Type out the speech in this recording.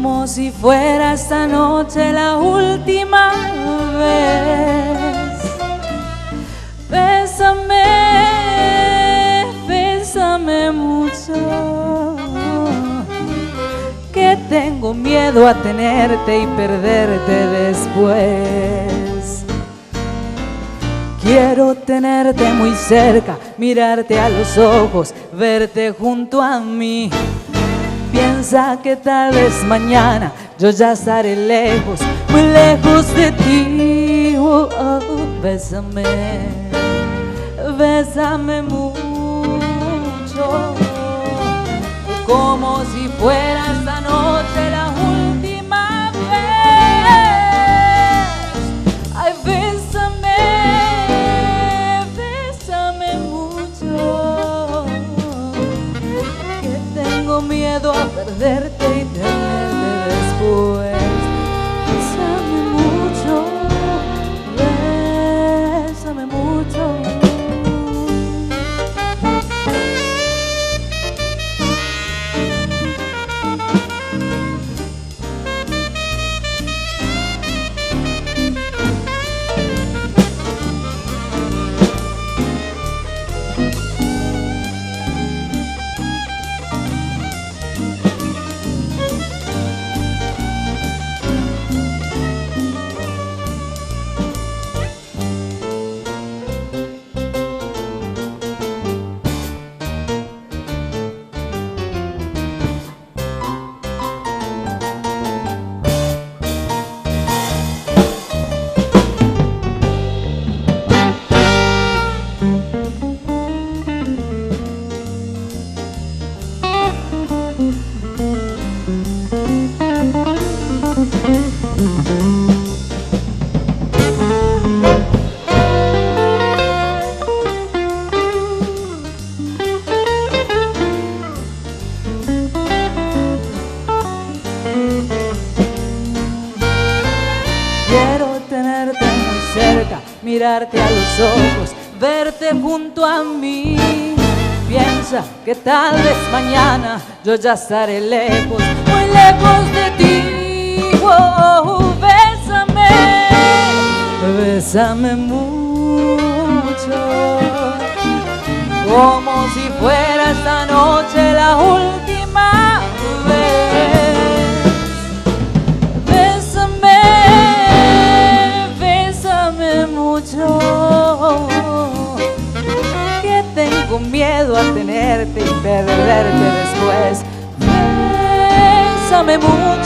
como si fuera esta noche la última vez. Bésame, bésame mucho, que tengo miedo a tenerte y perderte después. Quiero tenerte muy cerca, mirarte a los ojos, verte junto a mí. Piensa que tal vez mañana yo ya estaré lejos, muy lejos de ti. Bésame, bésame mucho, como si fuera esta noche la última vez. Ay, bésame, bésame mucho, que tengo miedo a perderte y tenerte después. Bésame mucho, bésame mucho. Quiero tenerte muy cerca, mirarte a los ojos, verte junto a mí. Piensa que tal vez mañana yo ya estaré lejos, muy lejos de ti. Bésame, bésame mucho, como si fuera esta noche la última vez. Bésame, bésame mucho, que tengo miedo a tenerte y perderte después. Bésame mucho.